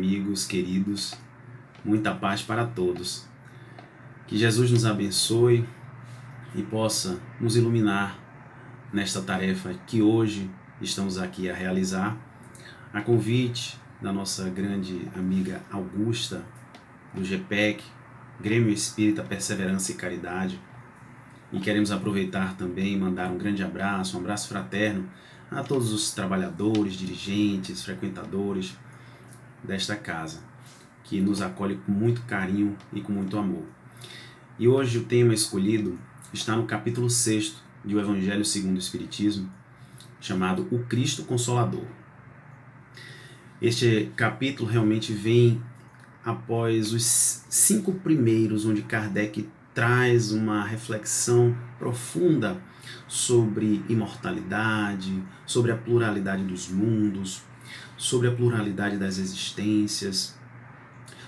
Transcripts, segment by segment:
Amigos queridos, muita paz para todos. Que Jesus nos abençoe e possa nos iluminar nesta tarefa que hoje estamos aqui a realizar, a convite da nossa grande amiga Augusta, do GPEC, Grêmio Espírita Perseverança e Caridade. E queremos aproveitar também e mandar um grande abraço, um abraço fraterno a todos os trabalhadores, dirigentes, frequentadores desta casa, que nos acolhe com muito carinho e com muito amor. E hoje o tema escolhido está no capítulo 6 do Evangelho segundo o Espiritismo, chamado O Cristo Consolador. Este capítulo realmente vem após os 5 primeiros, onde Kardec traz uma reflexão profunda sobre imortalidade, sobre a pluralidade dos mundos, sobre a pluralidade das existências,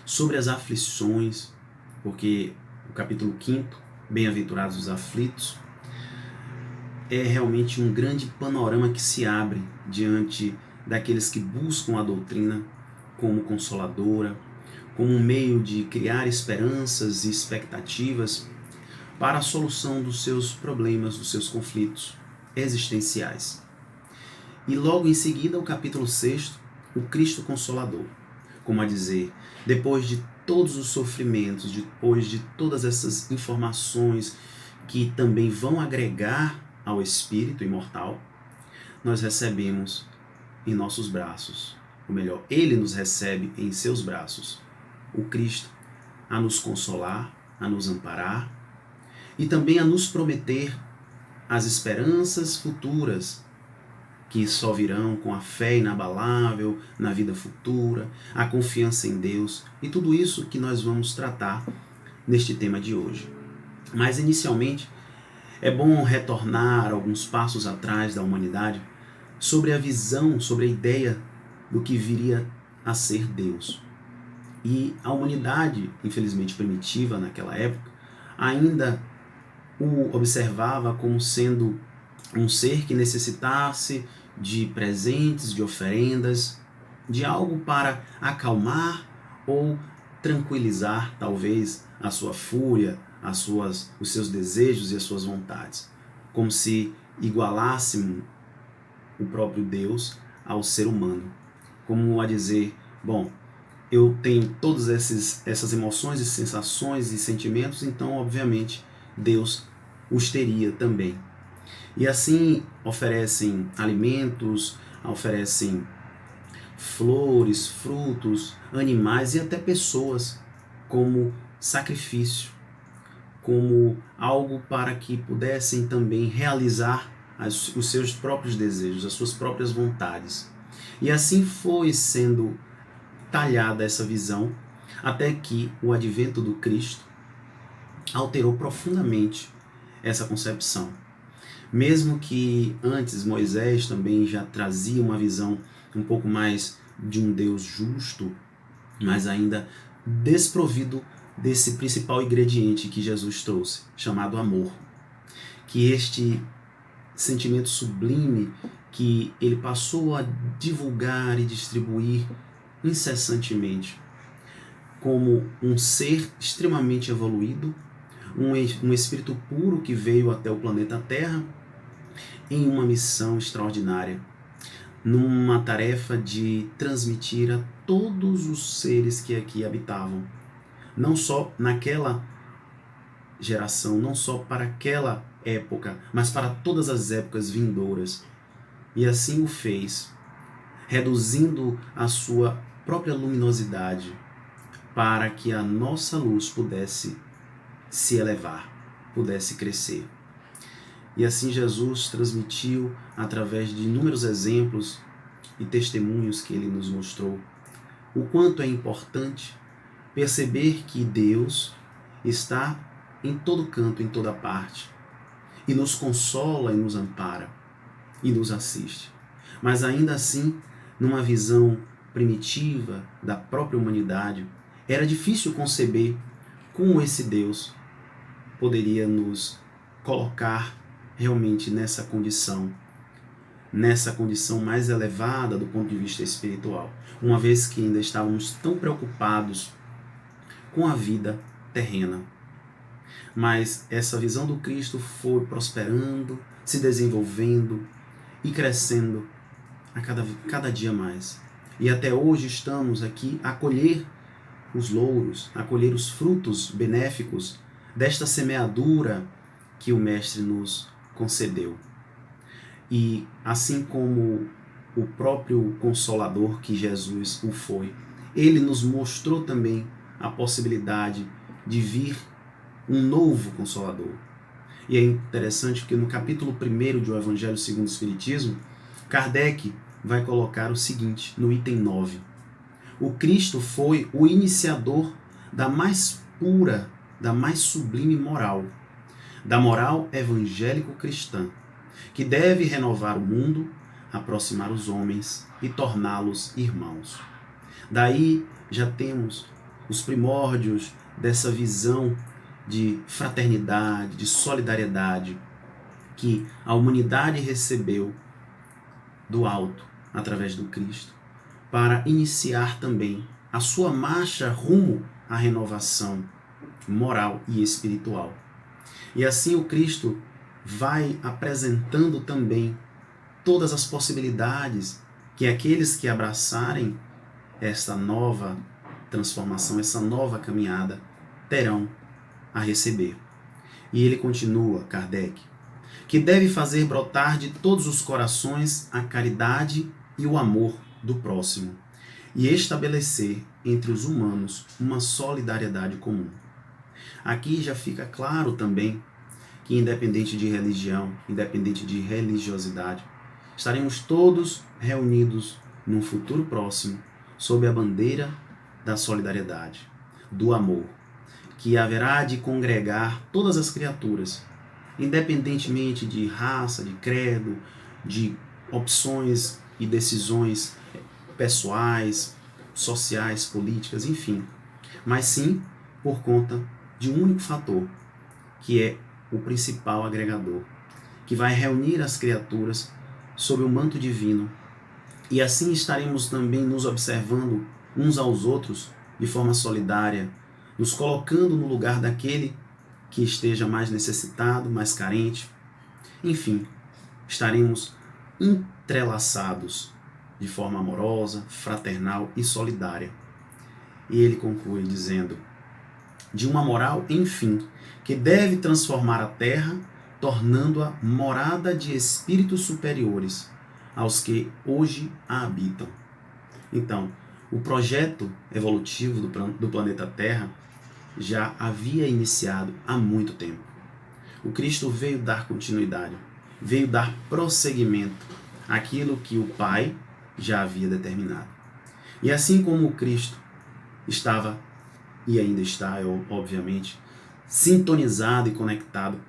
sobre as aflições, porque o capítulo 5, Bem-aventurados os aflitos, é realmente um grande panorama que se abre diante daqueles que buscam a doutrina como consoladora, como um meio de criar esperanças e expectativas para a solução dos seus problemas, dos seus conflitos existenciais. E logo em seguida, o capítulo 6, o Cristo Consolador. Como a dizer, depois de todos os sofrimentos, depois de todas essas informações que também vão agregar ao espírito imortal, nós recebemos em nossos braços, ou melhor, ele nos recebe em seus braços, o Cristo, a nos consolar, a nos amparar e também a nos prometer as esperanças futuras que só virão com a fé inabalável na vida futura, a confiança em Deus e tudo isso que nós vamos tratar neste tema de hoje. Mas inicialmente é bom retornar alguns passos atrás da humanidade sobre a visão, sobre a ideia do que viria a ser Deus. E a humanidade, infelizmente primitiva naquela época, ainda o observava como sendo um ser que necessitasse de presentes, de oferendas, de algo para acalmar ou tranquilizar talvez a sua fúria, os seus desejos e as suas vontades, como se igualássemos o próprio Deus ao ser humano, como a dizer, bom, eu tenho todas essas emoções e sensações e sentimentos, então obviamente Deus os teria também. E assim oferecem alimentos, oferecem flores, frutos, animais e até pessoas como sacrifício, como algo para que pudessem também realizar os seus próprios desejos, as suas próprias vontades. E assim foi sendo talhada essa visão, até que o advento do Cristo alterou profundamente essa concepção. Mesmo que antes Moisés também já trazia uma visão um pouco mais de um Deus justo, mas ainda desprovido desse principal ingrediente que Jesus trouxe, chamado amor. Que este sentimento sublime que ele passou a divulgar e distribuir incessantemente como um ser extremamente evoluído, um espírito puro que veio até o planeta Terra em uma missão extraordinária, numa tarefa de transmitir a todos os seres que aqui habitavam, não só naquela geração, não só para aquela época, mas para todas as épocas vindouras. E assim o fez, reduzindo a sua própria luminosidade para que a nossa luz pudesse se elevar, pudesse crescer. E assim Jesus transmitiu, através de inúmeros exemplos e testemunhos que ele nos mostrou, o quanto é importante perceber que Deus está em todo canto, em toda parte, e nos consola e nos ampara, e nos assiste. Mas ainda assim, numa visão primitiva da própria humanidade, era difícil conceber como esse Deus poderia nos colocar realmente nessa condição nessa condição mais elevada do ponto de vista espiritual, uma vez que ainda estávamos tão preocupados com a vida terrena. Mas essa visão do Cristo foi prosperando, se desenvolvendo e crescendo a cada dia mais. E até hoje estamos aqui a colher os louros, a colher os frutos benéficos desta semeadura que o Mestre nos concedeu. E assim como o próprio Consolador que Jesus o foi, ele nos mostrou também a possibilidade de vir um novo Consolador. E é interessante que no capítulo 1 do Evangelho segundo o Espiritismo, Kardec vai colocar o seguinte, no item 9. O Cristo foi o iniciador da mais pura, da mais sublime moral, da moral evangélico-cristã, que deve renovar o mundo, aproximar os homens e torná-los irmãos. Daí já temos os primórdios dessa visão de fraternidade, de solidariedade, que a humanidade recebeu do alto, através do Cristo, para iniciar também a sua marcha rumo à renovação moral e espiritual. E assim o Cristo vai apresentando também todas as possibilidades que aqueles que abraçarem esta nova transformação, essa nova caminhada, terão a receber. E ele continua, Kardec, que deve fazer brotar de todos os corações a caridade e o amor do próximo, e estabelecer entre os humanos uma solidariedade comum. Aqui já fica claro também que, independente de religião, independente de religiosidade, estaremos todos reunidos num futuro próximo sob a bandeira da solidariedade, do amor, que haverá de congregar todas as criaturas, independentemente de raça, de credo, de opções e decisões pessoais, sociais, políticas, enfim, mas sim por conta de um único fator, que é o principal agregador, que vai reunir as criaturas sob o manto divino, e assim estaremos também nos observando uns aos outros de forma solidária, nos colocando no lugar daquele que esteja mais necessitado, mais carente. Enfim, estaremos entrelaçados de forma amorosa, fraternal e solidária. E ele conclui dizendo, de uma moral, enfim, que deve transformar a terra, tornando-a morada de espíritos superiores aos que hoje a habitam. Então, o projeto evolutivo do planeta Terra já havia iniciado há muito tempo. O Cristo veio dar continuidade, veio dar prosseguimento àquilo que o Pai já havia determinado. E assim como o Cristo estava, e ainda está, obviamente, sintonizado e conectado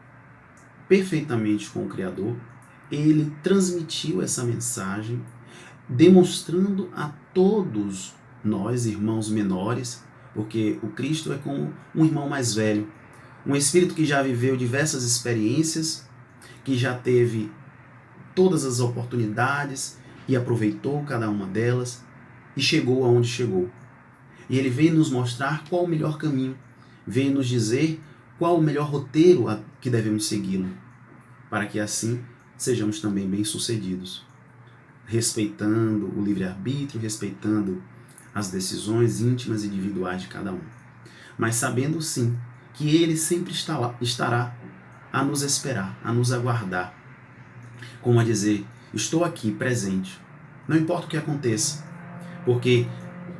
perfeitamente com o Criador, ele transmitiu essa mensagem, demonstrando a todos nós, irmãos menores, porque o Cristo é como um irmão mais velho, um espírito que já viveu diversas experiências, que já teve todas as oportunidades e aproveitou cada uma delas e chegou aonde chegou. E ele veio nos mostrar qual o melhor caminho, veio nos dizer qual o melhor roteiro que devemos segui-lo, para que assim sejamos também bem-sucedidos, respeitando o livre-arbítrio, respeitando as decisões íntimas e individuais de cada um, mas sabendo sim que ele sempre estará a nos esperar, a nos aguardar, como a dizer, estou aqui presente, não importa o que aconteça, porque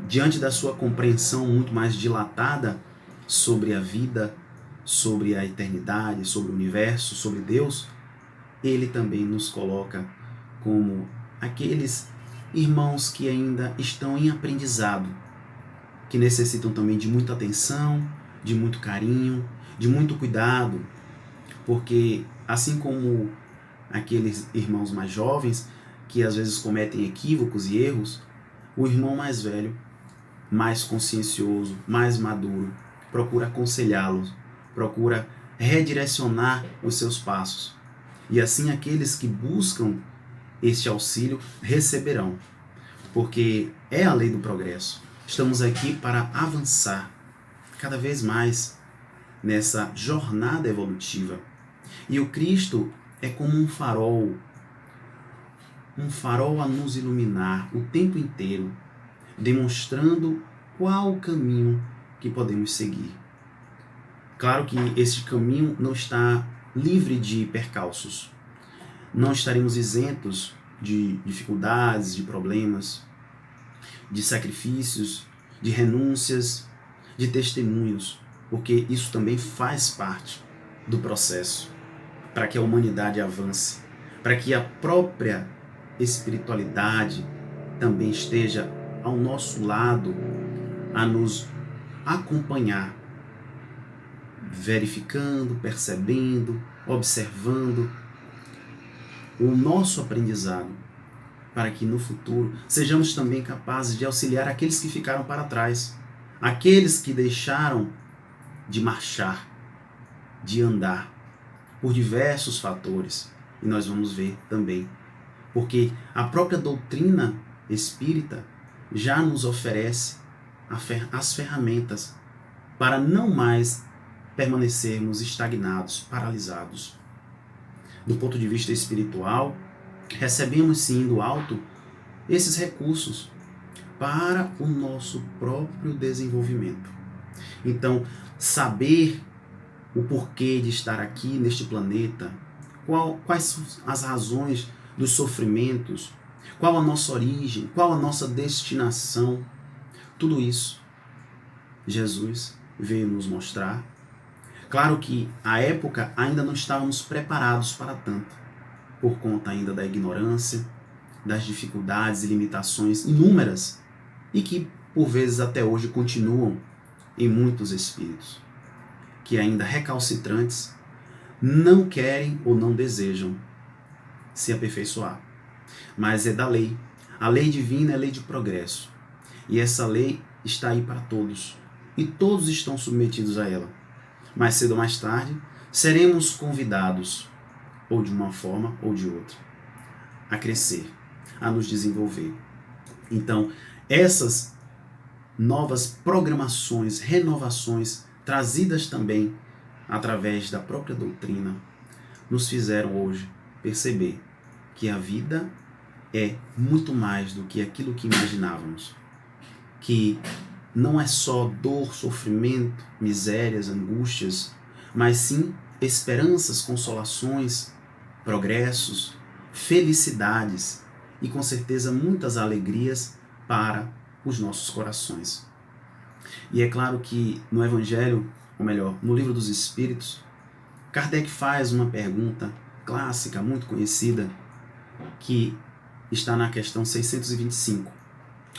diante da sua compreensão muito mais dilatada sobre a vida, sobre a eternidade, sobre o universo, sobre Deus, ele também nos coloca como aqueles irmãos que ainda estão em aprendizado, que necessitam também de muita atenção, de muito carinho, de muito cuidado, porque assim como aqueles irmãos mais jovens, que às vezes cometem equívocos e erros, o irmão mais velho, mais consciencioso, mais maduro, procura aconselhá-los, procura redirecionar os seus passos. E assim aqueles que buscam este auxílio, receberão, porque é a lei do progresso. Estamos aqui para avançar cada vez mais nessa jornada evolutiva. E o Cristo é como um farol a nos iluminar o tempo inteiro, demonstrando qual o caminho que podemos seguir. Claro que esse caminho não está livre de percalços. Não estaremos isentos de dificuldades, de problemas, de sacrifícios, de renúncias, de testemunhos, porque isso também faz parte do processo para que a humanidade avance, para que a própria espiritualidade também esteja ao nosso lado a nos acompanhar, verificando, percebendo, observando o nosso aprendizado, para que no futuro sejamos também capazes de auxiliar aqueles que ficaram para trás, aqueles que deixaram de marchar, de andar, por diversos fatores. E nós vamos ver também, porque a própria doutrina espírita já nos oferece as ferramentas para não mais permanecermos estagnados, paralisados. Do ponto de vista espiritual, recebemos sim do alto esses recursos para o nosso próprio desenvolvimento. Então, saber o porquê de estar aqui neste planeta, quais são as razões dos sofrimentos, qual a nossa origem, qual a nossa destinação, tudo isso Jesus veio nos mostrar. Claro que à época ainda não estávamos preparados para tanto, por conta ainda da ignorância, das dificuldades e limitações inúmeras e que por vezes até hoje continuam em muitos espíritos, que ainda recalcitrantes não querem ou não desejam se aperfeiçoar. Mas é da lei. A lei divina é lei de progresso. E essa lei está aí para todos. E todos estão submetidos a ela. Mais cedo ou mais tarde, seremos convidados, ou de uma forma ou de outra, a crescer, a nos desenvolver. Então, essas novas programações, renovações, trazidas também através da própria doutrina, nos fizeram hoje perceber que a vida é muito mais do que aquilo que imaginávamos. Que não é só dor, sofrimento, misérias, angústias, mas sim esperanças, consolações, progressos, felicidades e com certeza muitas alegrias para os nossos corações. E é claro que no Evangelho, ou melhor, no Livro dos Espíritos, Kardec faz uma pergunta clássica, muito conhecida, que está na questão 625,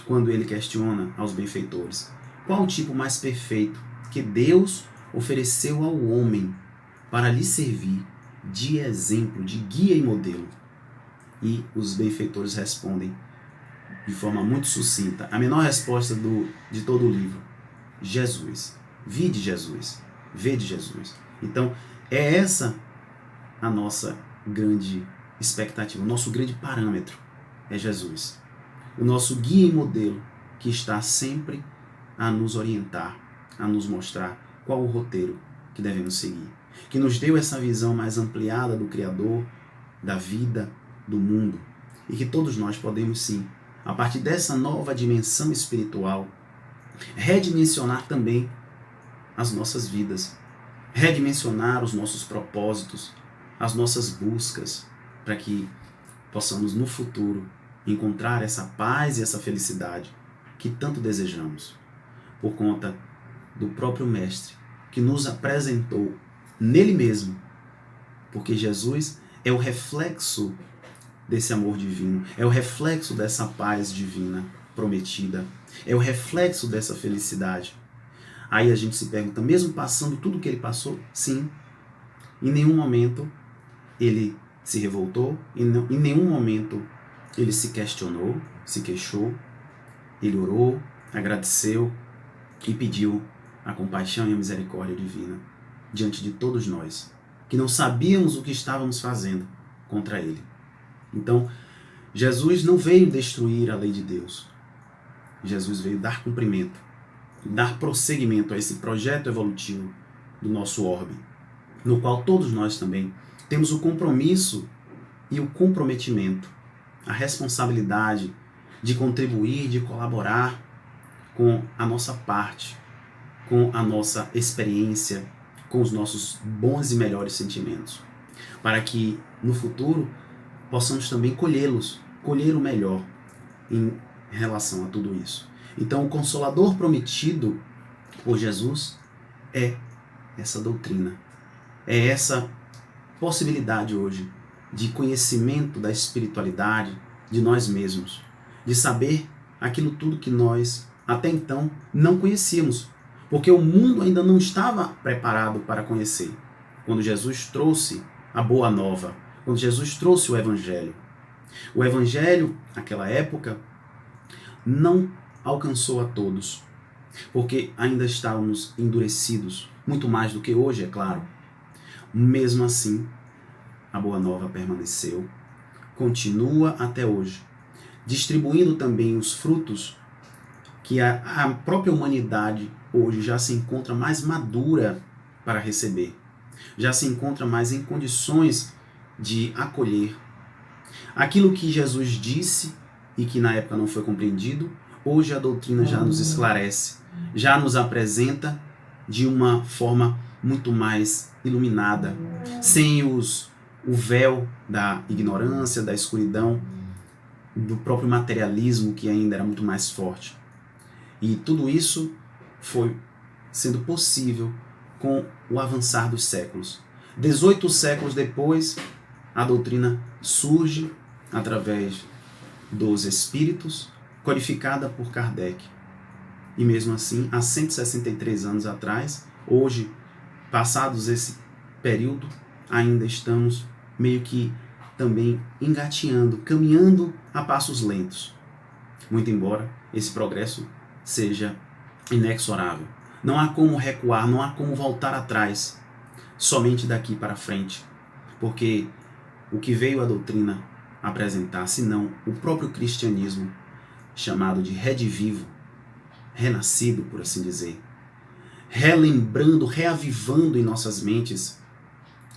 quando ele questiona aos benfeitores: qual o tipo mais perfeito que Deus ofereceu ao homem para lhe servir de exemplo, de guia e modelo? E os benfeitores respondem de forma muito sucinta, a menor resposta de todo o livro: Jesus. Vide Jesus. Vede Jesus. Então, é essa a nossa grande expectativa, o nosso grande parâmetro é Jesus. O nosso guia e modelo que está sempre a nos orientar, a nos mostrar qual o roteiro que devemos seguir. Que nos deu essa visão mais ampliada do Criador, da vida, do mundo. E que todos nós podemos sim, a partir dessa nova dimensão espiritual, redimensionar também as nossas vidas, redimensionar os nossos propósitos, as nossas buscas, para que possamos no futuro encontrar essa paz e essa felicidade que tanto desejamos, por conta do próprio Mestre, que nos apresentou nele mesmo, porque Jesus é o reflexo desse amor divino, é o reflexo dessa paz divina prometida, é o reflexo dessa felicidade. Aí a gente se pergunta, mesmo passando tudo que ele passou? Sim. Em nenhum momento ele se revoltou, em nenhum momento ele se questionou, se queixou. Ele orou, agradeceu e pediu a compaixão e a misericórdia divina diante de todos nós, que não sabíamos o que estávamos fazendo contra ele. Então, Jesus não veio destruir a lei de Deus. Jesus veio dar cumprimento, dar prosseguimento a esse projeto evolutivo do nosso orbe, no qual todos nós também temos o compromisso e o comprometimento, a responsabilidade de contribuir, de colaborar com a nossa parte, com a nossa experiência, com os nossos bons e melhores sentimentos, para que no futuro possamos também colhê-los, colher o melhor em relação a tudo isso. Então, o Consolador prometido por Jesus é essa doutrina, é essa possibilidade hoje de conhecimento da espiritualidade, de nós mesmos, de saber aquilo tudo que nós até então não conhecíamos, porque o mundo ainda não estava preparado para conhecer. Quando Jesus trouxe a boa nova, quando Jesus trouxe o Evangelho. O Evangelho, naquela época, não alcançou a todos, porque ainda estávamos endurecidos, muito mais do que hoje, é claro. Mesmo assim, a boa nova permaneceu, continua até hoje, distribuindo também os frutos que a própria humanidade hoje já se encontra mais madura para receber, já se encontra mais em condições de acolher. Aquilo que Jesus disse e que na época não foi compreendido, hoje a doutrina já nos esclarece, já nos apresenta de uma forma muito mais iluminada, sem o véu da ignorância, da escuridão, do próprio materialismo que ainda era muito mais forte. E tudo isso foi sendo possível com o avançar dos séculos. 18 séculos depois, a doutrina surge através dos espíritos, codificada por Kardec. E mesmo assim, há 163 anos atrás, hoje, passados esse período, ainda estamos meio que também engateando, caminhando a passos lentos. Muito embora esse progresso seja inexorável. Não há como recuar, não há como voltar atrás, somente daqui para frente. Porque o que veio a doutrina apresentar, senão o próprio cristianismo, chamado de redivivo, renascido, por assim dizer, relembrando, reavivando em nossas mentes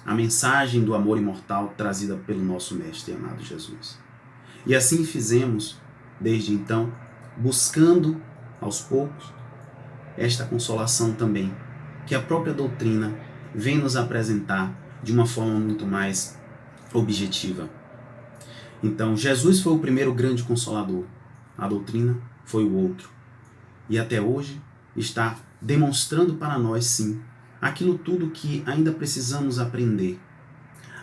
a mensagem do amor imortal trazida pelo nosso Mestre amado Jesus. E assim fizemos, desde então, buscando, aos poucos, esta consolação também, que a própria doutrina vem nos apresentar de uma forma muito mais objetiva. Então, Jesus foi o primeiro grande consolador, a doutrina foi o outro. E até hoje está demonstrando para nós, sim, aquilo tudo que ainda precisamos aprender.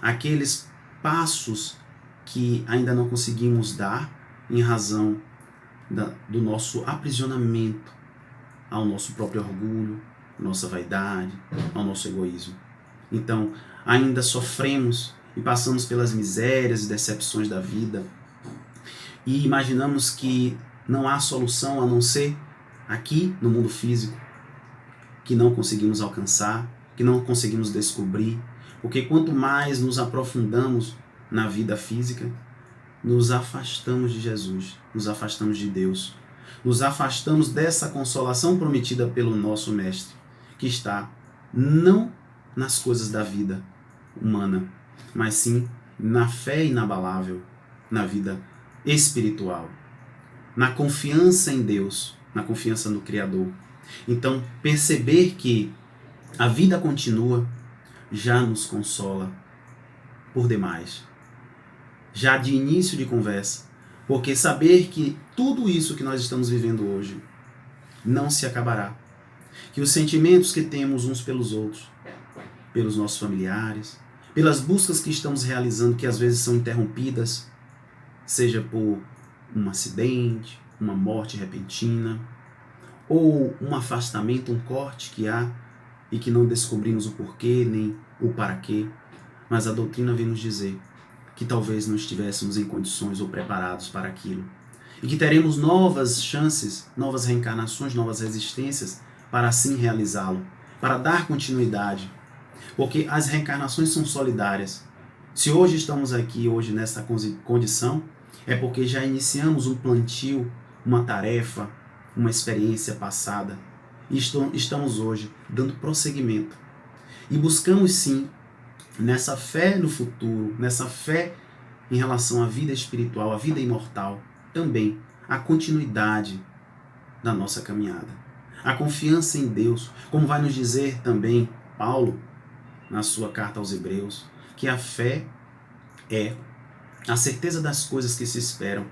Aqueles passos que ainda não conseguimos dar em razão do nosso aprisionamento ao nosso próprio orgulho, nossa vaidade, ao nosso egoísmo. Então, ainda sofremos e passamos pelas misérias e decepções da vida e imaginamos que não há solução a não ser aqui no mundo físico, que não conseguimos alcançar, que não conseguimos descobrir, porque quanto mais nos aprofundamos na vida física, nos afastamos de Jesus, nos afastamos de Deus, nos afastamos dessa consolação prometida pelo nosso Mestre, que está não nas coisas da vida humana, mas sim na fé inabalável, na vida espiritual, na confiança em Deus, na confiança no Criador. Então, perceber que a vida continua já nos consola por demais. Já de início de conversa, porque saber que tudo isso que nós estamos vivendo hoje não se acabará. Que os sentimentos que temos uns pelos outros, pelos nossos familiares, pelas buscas que estamos realizando, que às vezes são interrompidas, seja por um acidente, uma morte repentina, ou um afastamento, um corte que há e que não descobrimos o porquê nem o para quê, mas a doutrina vem nos dizer que talvez não estivéssemos em condições ou preparados para aquilo e que teremos novas chances, novas reencarnações, novas existências para assim realizá-lo, para dar continuidade, porque as reencarnações são solidárias. Se hoje estamos aqui, hoje nessa condição, É porque já iniciamos um plantio, uma tarefa, uma experiência passada e estamos hoje dando prosseguimento. E buscamos sim, nessa fé no futuro, nessa fé em relação à vida espiritual, à vida imortal, também a continuidade da nossa caminhada. A confiança em Deus, como vai nos dizer também Paulo na sua carta aos Hebreus, que a fé é a certeza das coisas que se esperam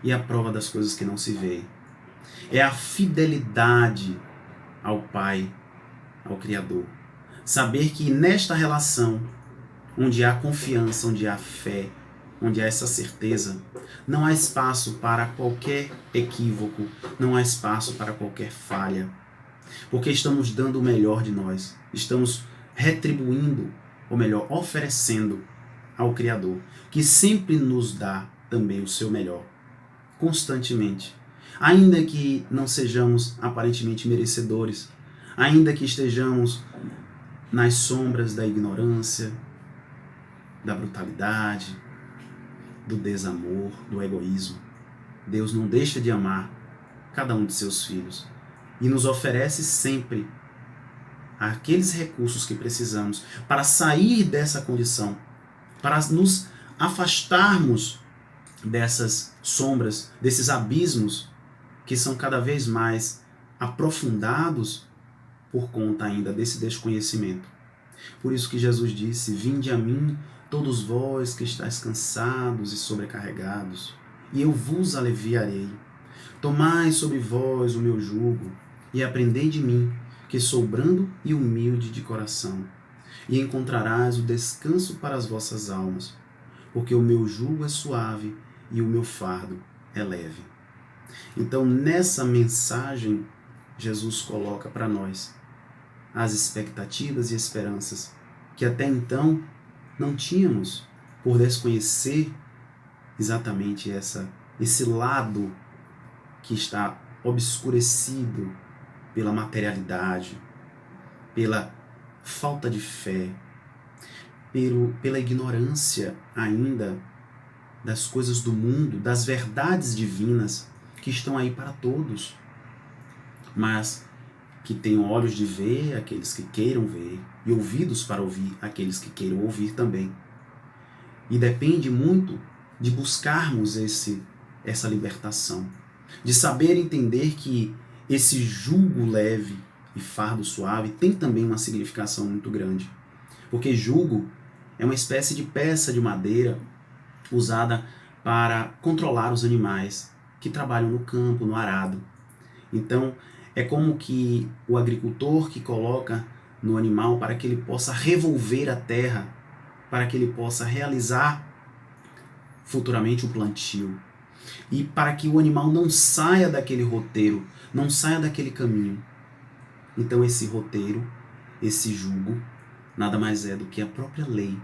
e a prova das coisas que não se veem. É a fidelidade ao Pai, ao Criador. Saber que nesta relação, onde há confiança, onde há fé, onde há essa certeza, não há espaço para qualquer equívoco, não há espaço para qualquer falha, porque estamos dando o melhor de nós, estamos retribuindo, ou melhor, oferecendo ao Criador, que sempre nos dá também o seu melhor, constantemente. Ainda que não sejamos aparentemente merecedores, ainda que estejamos nas sombras da ignorância, da brutalidade, do desamor, do egoísmo, Deus não deixa de amar cada um de seus filhos e nos oferece sempre aqueles recursos que precisamos para sair dessa condição, para nos afastarmos dessas sombras, desses abismos que são cada vez mais aprofundados por conta ainda desse desconhecimento. Por isso que Jesus disse: vinde a mim, todos vós que estáis cansados e sobrecarregados, e eu vos aliviarei. Tomai sobre vós o meu jugo, e aprendei de mim, que sou brando e humilde de coração, e encontrarás o descanso para as vossas almas, porque o meu jugo é suave e o meu fardo é leve. Então, nessa mensagem, Jesus coloca para nós as expectativas e esperanças que até então não tínhamos, por desconhecer exatamente esse lado que está obscurecido pela materialidade, pela falta de fé, pela ignorância ainda das coisas do mundo, das verdades divinas que estão aí para todos, mas que tenham olhos de ver aqueles que queiram ver e ouvidos para ouvir aqueles que queiram ouvir também. E depende muito de buscarmos essa libertação, de saber entender que esse jugo leve e fardo suave tem também uma significação muito grande. Porque jugo é uma espécie de peça de madeira usada para controlar os animais que trabalham no campo, no arado. Então, é como que o agricultor que coloca no animal para que ele possa revolver a terra, para que ele possa realizar futuramente o plantio. E para que o animal não saia daquele roteiro, não saia daquele caminho. Então esse roteiro, esse jugo, nada mais é do que a própria lei,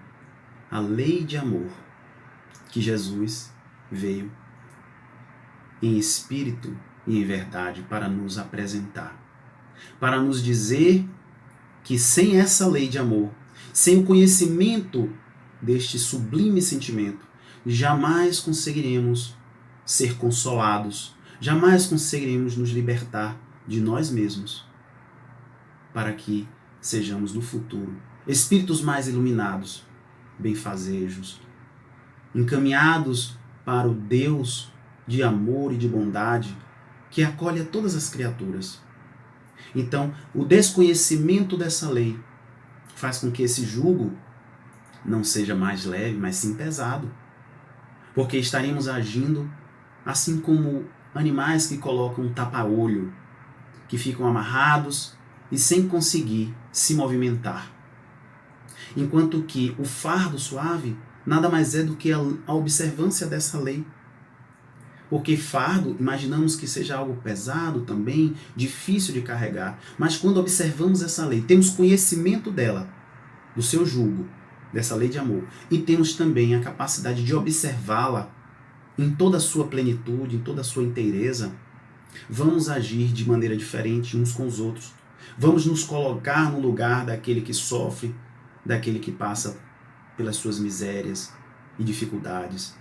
a lei de amor, que Jesus veio em espírito e em verdade para nos apresentar, para nos dizer que sem essa lei de amor, sem o conhecimento deste sublime sentimento, jamais conseguiremos ser consolados, jamais conseguiremos nos libertar de nós mesmos, para que sejamos no futuro espíritos mais iluminados, benfazejos, encaminhados para o Deus de amor e de bondade que acolhe a todas as criaturas. Então, o desconhecimento dessa lei faz com que esse jugo não seja mais leve, mas sim pesado, porque estaremos agindo assim como animais que colocam um tapa-olho, que ficam amarrados e sem conseguir se movimentar. Enquanto que o fardo suave nada mais é do que a observância dessa lei. Porque fardo, imaginamos que seja algo pesado também, difícil de carregar. Mas quando observamos essa lei, temos conhecimento dela, do seu jugo, dessa lei de amor. E temos também a capacidade de observá-la em toda a sua plenitude, em toda a sua inteireza. Vamos agir de maneira diferente uns com os outros. Vamos nos colocar no lugar daquele que sofre, daquele que passa pelas suas misérias e dificuldades.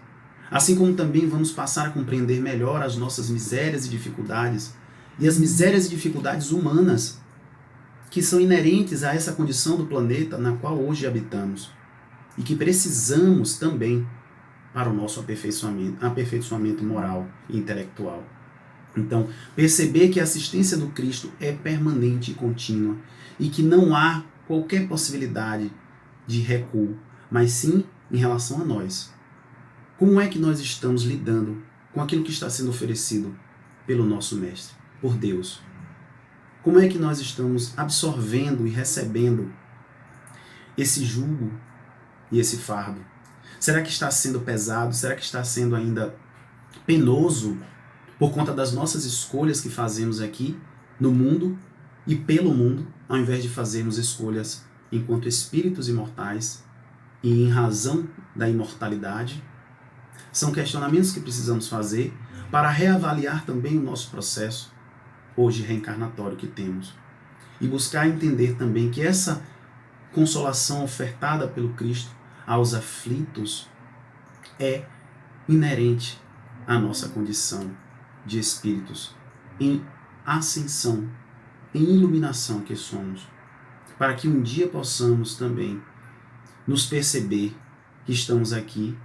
Assim como também vamos passar a compreender melhor as nossas misérias e dificuldades, e as misérias e dificuldades humanas que são inerentes a essa condição do planeta na qual hoje habitamos e que precisamos também para o nosso aperfeiçoamento moral e intelectual. Então, perceber que a assistência do Cristo é permanente e contínua e que não há qualquer possibilidade de recuo, mas sim em relação a nós. Como é que nós estamos lidando com aquilo que está sendo oferecido pelo nosso Mestre, por Deus? Como é que nós estamos absorvendo e recebendo esse jugo e esse fardo? Será que está sendo pesado? Será que está sendo ainda penoso por conta das nossas escolhas que fazemos aqui no mundo e pelo mundo, ao invés de fazermos escolhas enquanto espíritos imortais e em razão da imortalidade? São questionamentos que precisamos fazer para reavaliar também o nosso processo hoje reencarnatório que temos e buscar entender também que essa consolação ofertada pelo Cristo aos aflitos é inerente à nossa condição de espíritos em ascensão, em iluminação que somos, para que um dia possamos também nos perceber que estamos aqui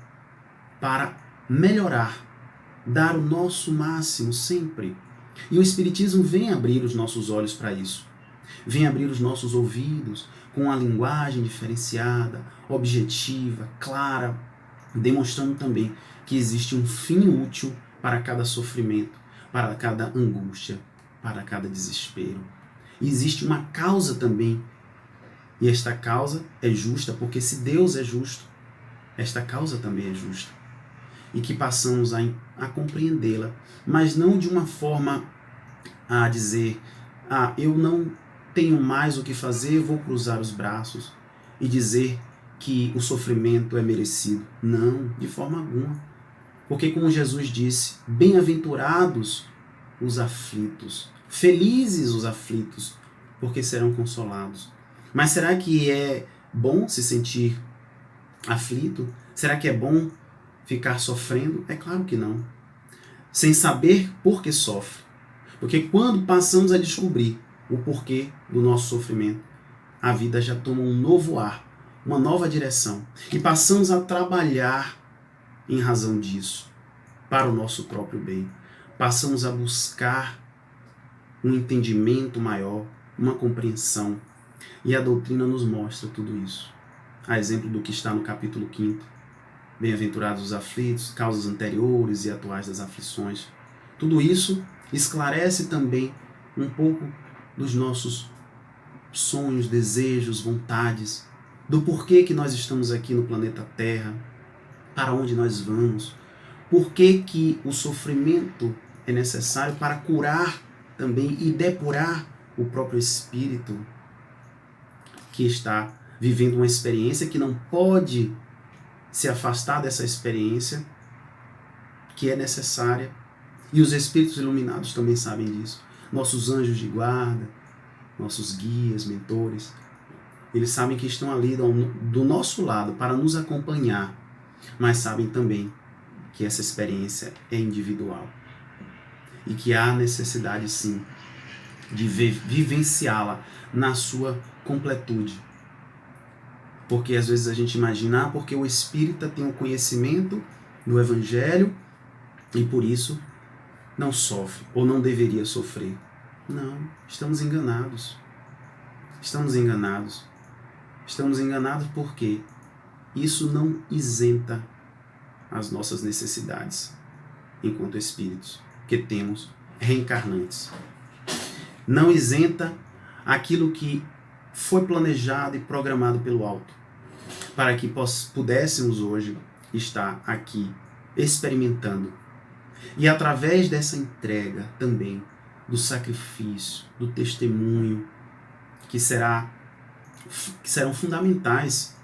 para melhorar, dar o nosso máximo sempre. E o Espiritismo vem abrir os nossos olhos para isso. Vem abrir os nossos ouvidos com uma linguagem diferenciada, objetiva, clara, demonstrando também que existe um fim útil para cada sofrimento, para cada angústia, para cada desespero. E existe uma causa também. E esta causa é justa, porque se Deus é justo, esta causa também é justa. E que passamos a compreendê-la, mas não de uma forma a dizer, eu não tenho mais o que fazer, vou cruzar os braços e dizer que o sofrimento é merecido. Não, de forma alguma. Porque como Jesus disse, bem-aventurados os aflitos, felizes os aflitos, porque serão consolados. Mas será que é bom se sentir aflito? Será que é bom ficar sofrendo? É claro que não. Sem saber por que sofre. Porque quando passamos a descobrir o porquê do nosso sofrimento, a vida já toma um novo ar, uma nova direção. E passamos a trabalhar em razão disso, para o nosso próprio bem. Passamos a buscar um entendimento maior, uma compreensão. E a doutrina nos mostra tudo isso. A exemplo do que está no capítulo 5º. Bem-aventurados os aflitos, causas anteriores e atuais das aflições. Tudo isso esclarece também um pouco dos nossos sonhos, desejos, vontades, do porquê que nós estamos aqui no planeta Terra, para onde nós vamos, por que o sofrimento é necessário para curar também e depurar o próprio espírito que está vivendo uma experiência que não pode se afastar dessa experiência que é necessária. E os espíritos iluminados também sabem disso. Nossos anjos de guarda, nossos guias, mentores, eles sabem que estão ali do nosso lado para nos acompanhar, mas sabem também que essa experiência é individual e que há necessidade sim de vivenciá-la na sua completude. Porque às vezes a gente imagina, porque o espírita tem o conhecimento do Evangelho e por isso não sofre ou não deveria sofrer. Não, estamos enganados. Estamos enganados. Estamos enganados porque isso não isenta as nossas necessidades enquanto espíritos que temos reencarnantes. Não isenta aquilo que foi planejado e programado pelo alto, para que pudéssemos hoje estar aqui experimentando. E através dessa entrega também, do sacrifício, do testemunho, que serão fundamentais.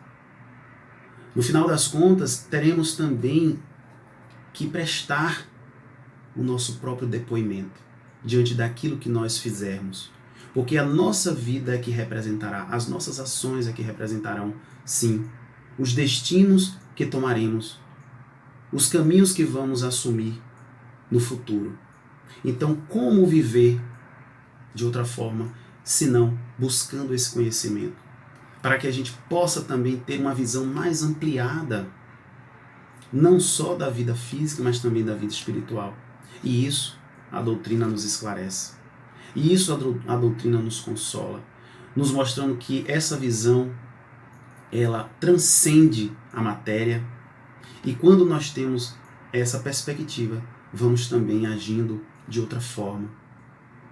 No final das contas, teremos também que prestar o nosso próprio depoimento diante daquilo que nós fizermos. Porque a nossa vida é que representará, as nossas ações é que representarão, sim, os destinos que tomaremos os caminhos que vamos assumir no futuro. Então, como viver de outra forma, senão buscando esse conhecimento? Para que a gente possa também ter uma visão mais ampliada, não só da vida física, mas também da vida espiritual. E isso a doutrina nos esclarece. E isso a doutrina nos consola, nos mostrando que essa visão, ela transcende a matéria. E quando nós temos essa perspectiva, vamos também agindo de outra forma.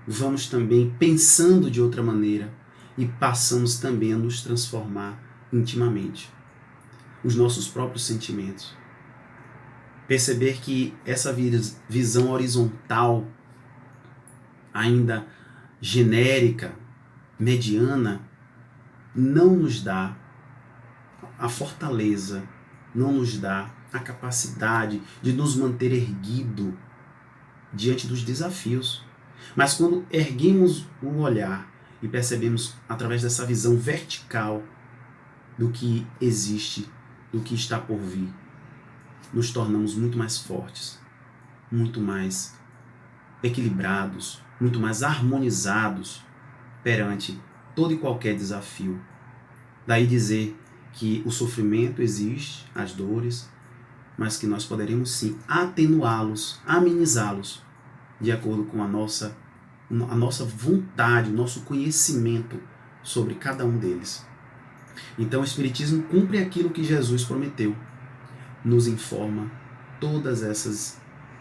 Vamos também pensando de outra maneira e passamos também a nos transformar intimamente. Os nossos próprios sentimentos. Perceber que essa visão horizontal, ainda genérica, mediana, não nos dá a fortaleza, não nos dá a capacidade de nos manter erguido diante dos desafios. Mas quando erguemos o olhar e percebemos através dessa visão vertical do que existe, do que está por vir, nos tornamos muito mais fortes, muito mais equilibrados, muito mais harmonizados perante todo e qualquer desafio. Daí dizer que o sofrimento existe, as dores, mas que nós poderemos sim atenuá-los, amenizá-los, de acordo com a nossa vontade, o nosso conhecimento sobre cada um deles. Então o Espiritismo cumpre aquilo que Jesus prometeu, nos informa todas essas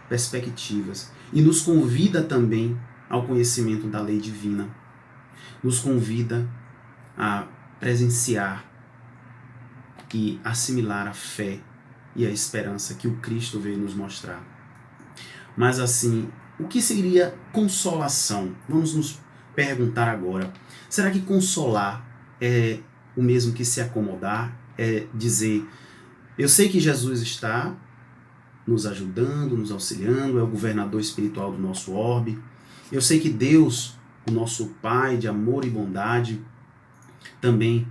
perspectivas e nos convida também ao conhecimento da lei divina, nos convida a presenciar e assimilar a fé e a esperança que o Cristo veio nos mostrar. Mas assim, o que seria consolação? Vamos nos perguntar agora. Será que consolar é o mesmo que se acomodar? É dizer, eu sei que Jesus está nos ajudando, nos auxiliando, é o governador espiritual do nosso orbe. Eu sei que Deus, o nosso Pai de amor e bondade, também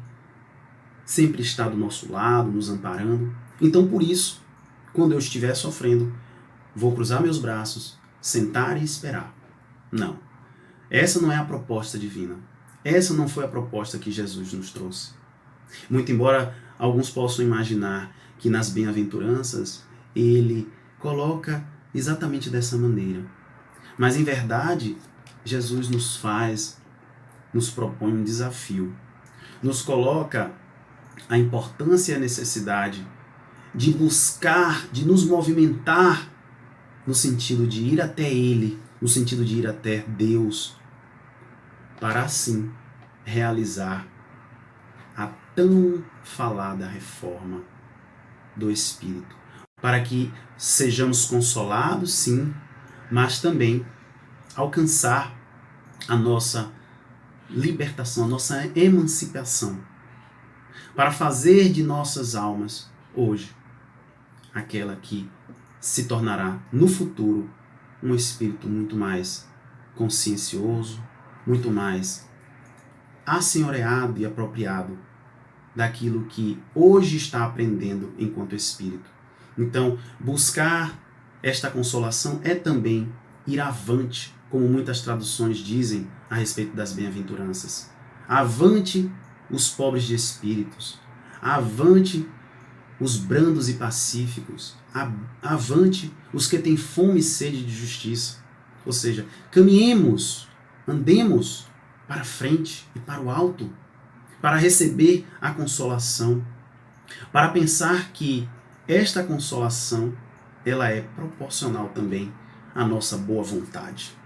sempre está do nosso lado, nos amparando. Então, por isso, quando eu estiver sofrendo, vou cruzar meus braços, sentar e esperar. Não. Essa não é a proposta divina. Essa não foi a proposta que Jesus nos trouxe. Muito embora alguns possam imaginar que nas bem-aventuranças ele coloca exatamente dessa maneira. Mas, em verdade, Jesus nos propõe um desafio. Nos coloca a importância e a necessidade de buscar, de nos movimentar no sentido de ir até Ele, no sentido de ir até Deus, para assim realizar a tão falada reforma do Espírito, para que sejamos consolados, sim, mas também alcançar a nossa libertação, a nossa emancipação, para fazer de nossas almas, hoje, aquela que se tornará, no futuro, um espírito muito mais consciencioso, muito mais assenhoreado e apropriado daquilo que hoje está aprendendo enquanto espírito. Então, buscar esta consolação é também ir avante, como muitas traduções dizem a respeito das bem-aventuranças. Avante os pobres de espíritos, avante os brandos e pacíficos, avante os que têm fome e sede de justiça. Ou seja, caminhemos, andemos para frente e para o alto, para receber a consolação, para pensar que esta consolação ela é proporcional também à nossa boa vontade.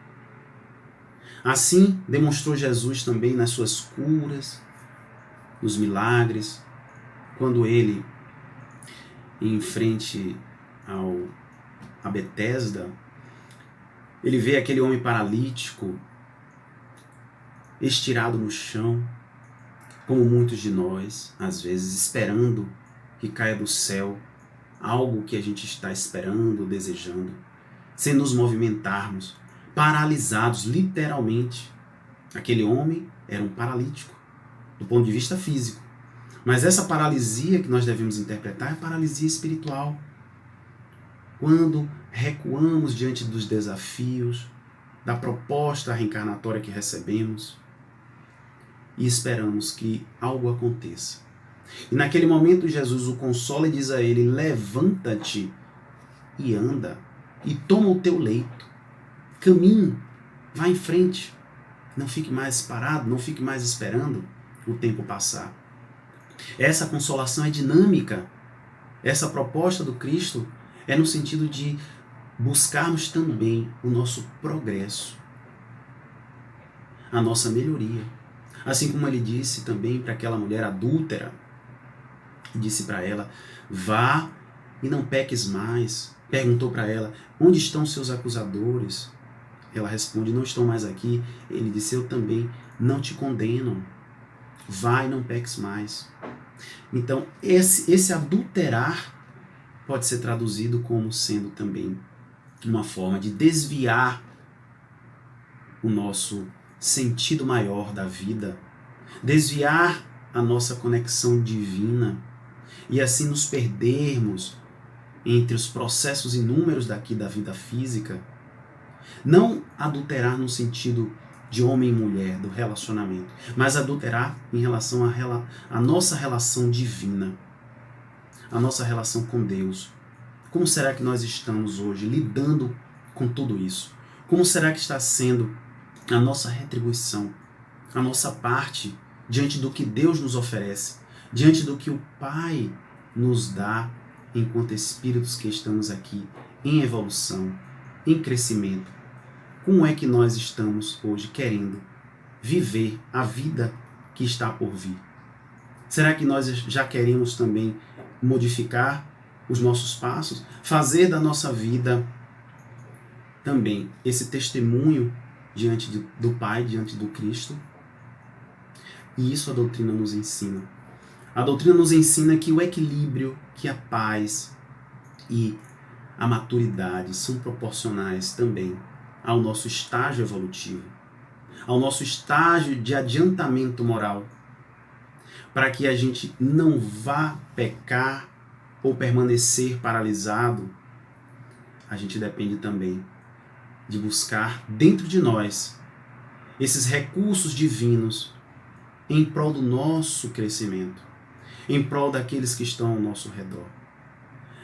Assim, demonstrou Jesus também nas suas curas, nos milagres, quando ele, em frente a Betesda, ele vê aquele homem paralítico estirado no chão, como muitos de nós, às vezes, esperando que caia do céu algo que a gente está esperando, desejando, sem nos movimentarmos, paralisados, literalmente. Aquele homem era um paralítico, do ponto de vista físico. Mas essa paralisia que nós devemos interpretar é paralisia espiritual. quando recuamos diante dos desafios, da proposta reencarnatória que recebemos e esperamos que algo aconteça. E naquele momento Jesus o consola e diz a ele: levanta-te e anda, e toma o teu leito, caminhe, vá em frente, não fique mais parado, não fique mais esperando o tempo passar. Essa consolação é dinâmica. Essa proposta do Cristo é no sentido de buscarmos também o nosso progresso, a nossa melhoria. Assim como ele disse também para aquela mulher adúltera, disse para ela: vá e não peques mais. Perguntou para ela: onde estão seus acusadores? Ela responde: não estão mais aqui. Ele disse: eu também não te condeno. Vá e não peques mais. Então, esse adulterar pode ser traduzido como sendo também uma forma de desviar o nosso sentido maior da vida, desviar a nossa conexão divina e assim nos perdermos entre os processos inúmeros daqui da vida física. Não adulterar no sentido de homem e mulher, do relacionamento, mas adulterar em relação à nossa relação divina, a nossa relação com Deus. Como será que nós estamos hoje lidando com tudo isso? Como será que está sendo a nossa retribuição, a nossa parte diante do que Deus nos oferece, diante do que o Pai nos dá enquanto espíritos que estamos aqui em evolução, em crescimento? Como é que nós estamos hoje querendo viver a vida que está por vir? Será que nós já queremos também modificar os nossos passos, fazer da nossa vida também esse testemunho diante do Pai, diante do Cristo? E isso a doutrina nos ensina. A doutrina nos ensina que o equilíbrio, que a paz e a maturidade são proporcionais também ao nosso estágio evolutivo, ao nosso estágio de adiantamento moral, para que a gente não vá pecar ou permanecer paralisado. A gente depende também de buscar dentro de nós esses recursos divinos em prol do nosso crescimento, em prol daqueles que estão ao nosso redor.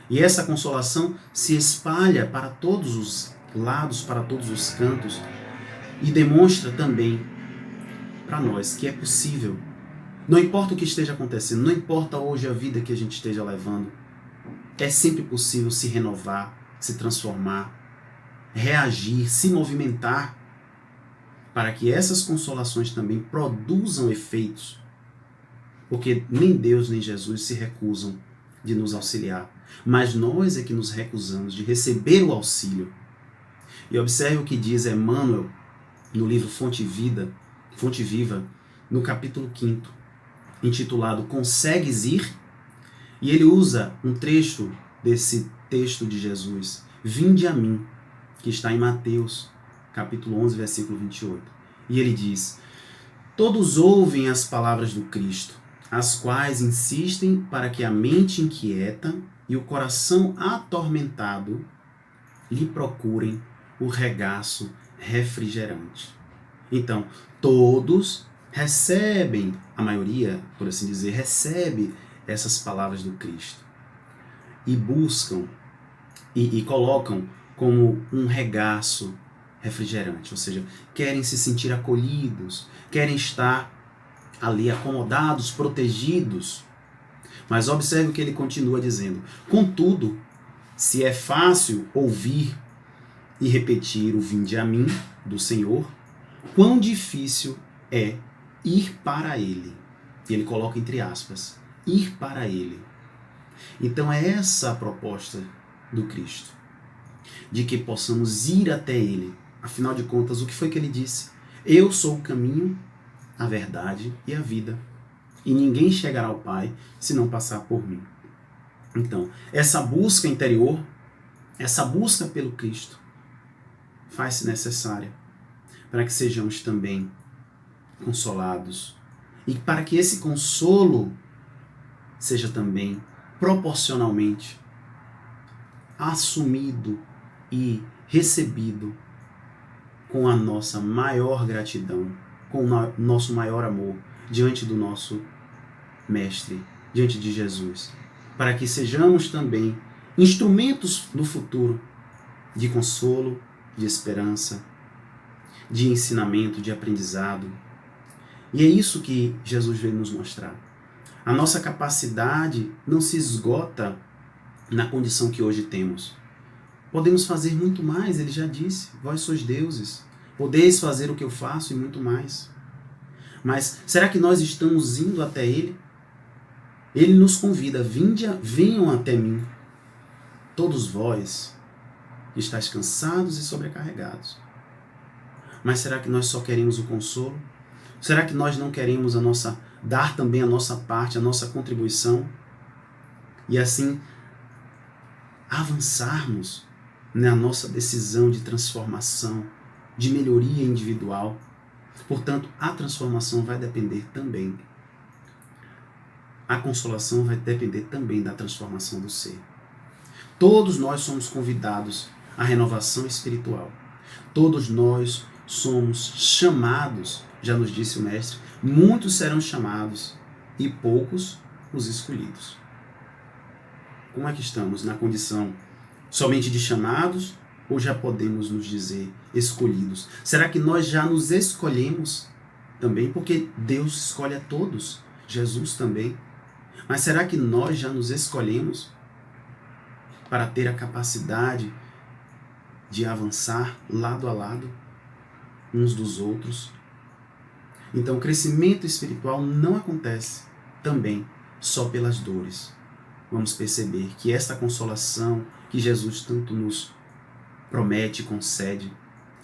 E essa consolação se espalha para todos os lados, para todos os cantos, e demonstra também para nós que é possível. Não importa o que esteja acontecendo, não importa hoje a vida que a gente esteja levando, é sempre possível se renovar, se transformar, reagir, se movimentar, para que essas consolações também produzam efeitos. Porque nem Deus nem Jesus se recusam de nos auxiliar, mas nós é que nos recusamos de receber o auxílio. E observe o que diz Emmanuel no livro Fonte Viva, no capítulo 5º, intitulado Consegues Ir? E ele usa um trecho desse texto de Jesus, Vinde a mim, que está em Mateus, capítulo 11, versículo 28. E ele diz: todos ouvem as palavras do Cristo, as quais insistem para que a mente inquieta e o coração atormentado lhe procurem o regaço refrigerante. Então, todos recebem, a maioria, por assim dizer, recebe essas palavras do Cristo e buscam e colocam como um regaço refrigerante, ou seja, querem se sentir acolhidos, querem estar ali acomodados, protegidos. Mas observe o que ele continua dizendo: contudo, se é fácil ouvir e repetir o vinde a mim do Senhor, quão difícil é ir para ele. E ele coloca entre aspas, ir para ele. Então é essa a proposta do Cristo, de que possamos ir até ele. Afinal de contas, o que foi que ele disse? Eu sou o caminho, a verdade e a vida, e ninguém chegará ao Pai se não passar por mim. Então, essa busca interior, essa busca pelo Cristo, faz-se necessária para que sejamos também consolados, e para que esse consolo seja também proporcionalmente assumido e recebido com a nossa maior gratidão, com o nosso maior amor diante do nosso Mestre, diante de Jesus, para que sejamos também instrumentos no futuro de consolo, de esperança, de ensinamento, de aprendizado. E é isso que Jesus veio nos mostrar. A nossa capacidade não se esgota na condição que hoje temos. Podemos fazer muito mais, ele já disse, vós sois deuses, podeis fazer o que eu faço e muito mais. Mas será que nós estamos indo até ele? Ele nos convida, venham até mim, todos vós que estáis cansados e sobrecarregados. Mas será que nós só queremos o consolo? Será que nós não queremos dar também a nossa parte, a nossa contribuição? E assim avançarmos na nossa decisão de transformação, de melhoria individual. Portanto, a transformação vai depender também. A consolação vai depender também da transformação do ser. Todos nós somos convidados à renovação espiritual. Todos nós somos chamados, já nos disse o Mestre, muitos serão chamados e poucos os escolhidos. Como é que estamos? Na condição somente de chamados ou já podemos nos dizer escolhidos? Será que nós já nos escolhemos também? Porque Deus escolhe a todos, Jesus também. Mas será que nós já nos escolhemos para ter a capacidade de avançar lado a lado uns dos outros? Então, o crescimento espiritual não acontece também só pelas dores. Vamos perceber que esta consolação que Jesus tanto nos promete e concede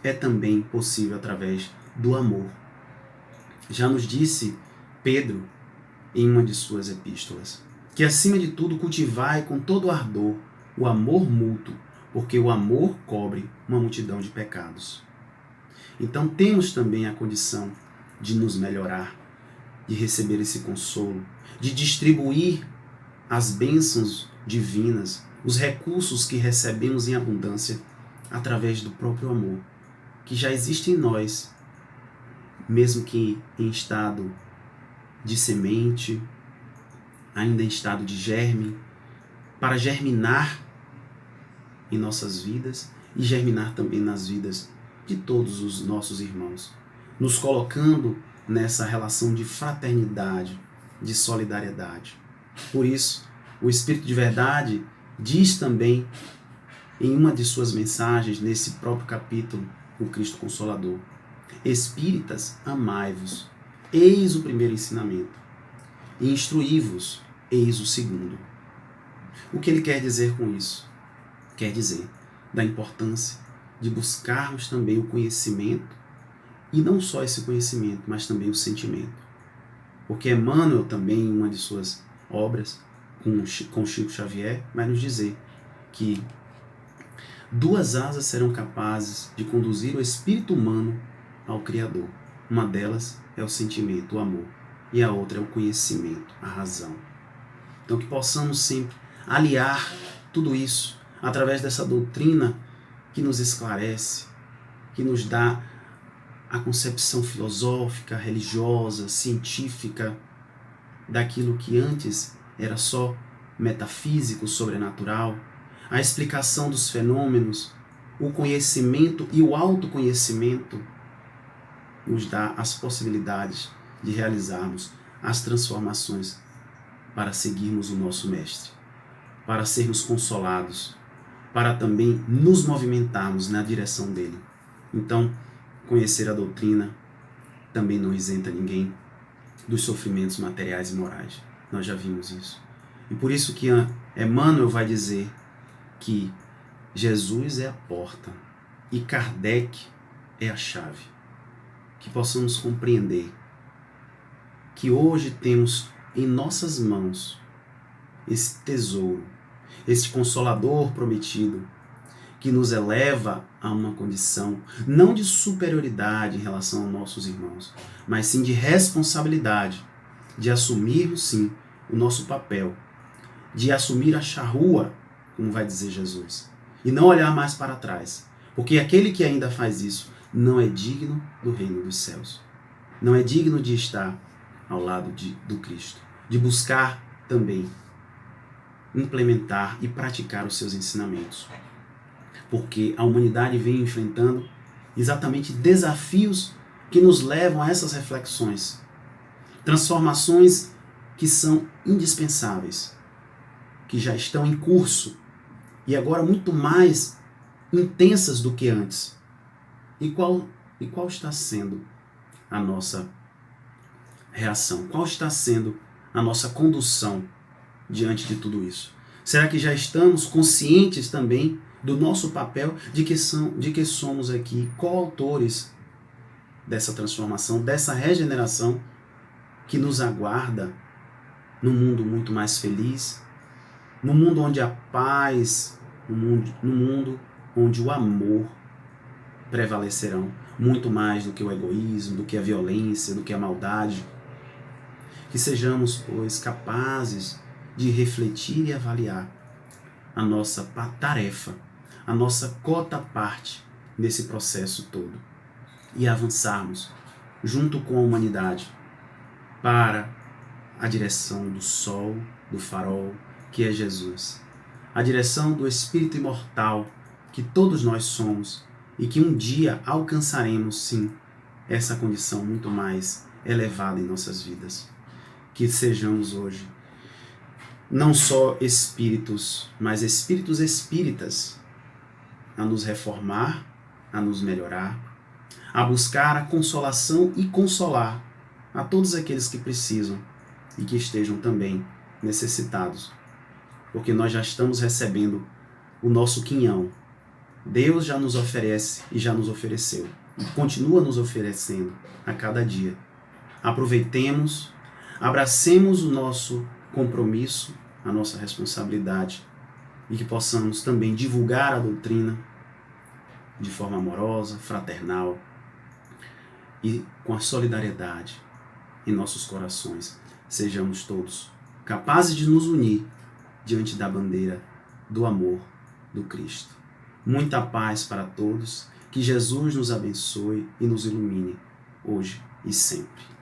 é também possível através do amor. Já nos disse Pedro em uma de suas epístolas que, acima de tudo, cultivai com todo ardor o amor mútuo, porque o amor cobre uma multidão de pecados. Então temos também a condição de nos melhorar, de receber esse consolo, de distribuir as bênçãos divinas, os recursos que recebemos em abundância através do próprio amor, que já existe em nós, mesmo que em estado de semente, ainda em estado de germe, para germinar em nossas vidas e germinar também nas vidas de todos os nossos irmãos, nos colocando nessa relação de fraternidade, de solidariedade. Por isso, o Espírito de Verdade diz também em uma de suas mensagens, nesse próprio capítulo, o Cristo Consolador: Espíritas, amai-vos, eis o primeiro ensinamento, e instruí-vos, eis o segundo. O que ele quer dizer com isso? Quer dizer da importância de buscarmos também o conhecimento, e não só esse conhecimento, mas também o sentimento. Porque Emmanuel também, em uma de suas obras, com Chico Xavier, vai nos dizer que duas asas serão capazes de conduzir o espírito humano ao Criador. Uma delas é o sentimento, o amor, e a outra é o conhecimento, a razão. Então que possamos sempre aliar tudo isso através dessa doutrina que nos esclarece, que nos dá a concepção filosófica, religiosa, científica daquilo que antes era só metafísico, sobrenatural, a explicação dos fenômenos, o conhecimento e o autoconhecimento nos dá as possibilidades de realizarmos as transformações para seguirmos o nosso Mestre, para sermos consolados, para também nos movimentarmos na direção dele. Então, conhecer a doutrina também não isenta ninguém dos sofrimentos materiais e morais. Nós já vimos isso. E por isso que Emmanuel vai dizer que Jesus é a porta e Kardec é a chave. Que possamos compreender que hoje temos em nossas mãos esse tesouro, esse Consolador prometido, que nos eleva a uma condição não de superioridade em relação aos nossos irmãos, mas sim de responsabilidade, de assumirmos sim o nosso papel, de assumir a charrua como vai dizer Jesus, e não olhar mais para trás, porque aquele que ainda faz isso não é digno do reino dos céus, não é digno de estar ao lado do Cristo, de buscar também implementar e praticar os seus ensinamentos, porque a humanidade vem enfrentando exatamente desafios que nos levam a essas reflexões, transformações que são indispensáveis, que já estão em curso e agora muito mais intensas do que antes. E qual está sendo a nossa reação? Qual está sendo a nossa condução diante de tudo isso? Será que já estamos conscientes também do nosso papel de que somos aqui coautores dessa transformação, dessa regeneração que nos aguarda num mundo muito mais feliz, num mundo onde a paz, num mundo onde o amor prevalecerão muito mais do que o egoísmo, do que a violência, do que a maldade. Que sejamos, pois, capazes de refletir e avaliar a nossa tarefa, a nossa cota-parte nesse processo todo e avançarmos junto com a humanidade para a direção do sol, do farol, que é Jesus, a direção do Espírito imortal que todos nós somos e que um dia alcançaremos, sim, essa condição muito mais elevada em nossas vidas. Que sejamos hoje não só espíritos, mas espíritos espíritas, a nos reformar, a nos melhorar, a buscar a consolação e consolar a todos aqueles que precisam e que estejam também necessitados, porque nós já estamos recebendo o nosso quinhão. Deus já nos oferece e já nos ofereceu e continua nos oferecendo a cada dia. Aproveitemos, abracemos o nosso compromisso, a nossa responsabilidade e que possamos também divulgar a doutrina de forma amorosa, fraternal e com a solidariedade em nossos corações. Sejamos todos capazes de nos unir diante da bandeira do amor do Cristo. Muita paz para todos, que Jesus nos abençoe e nos ilumine hoje e sempre.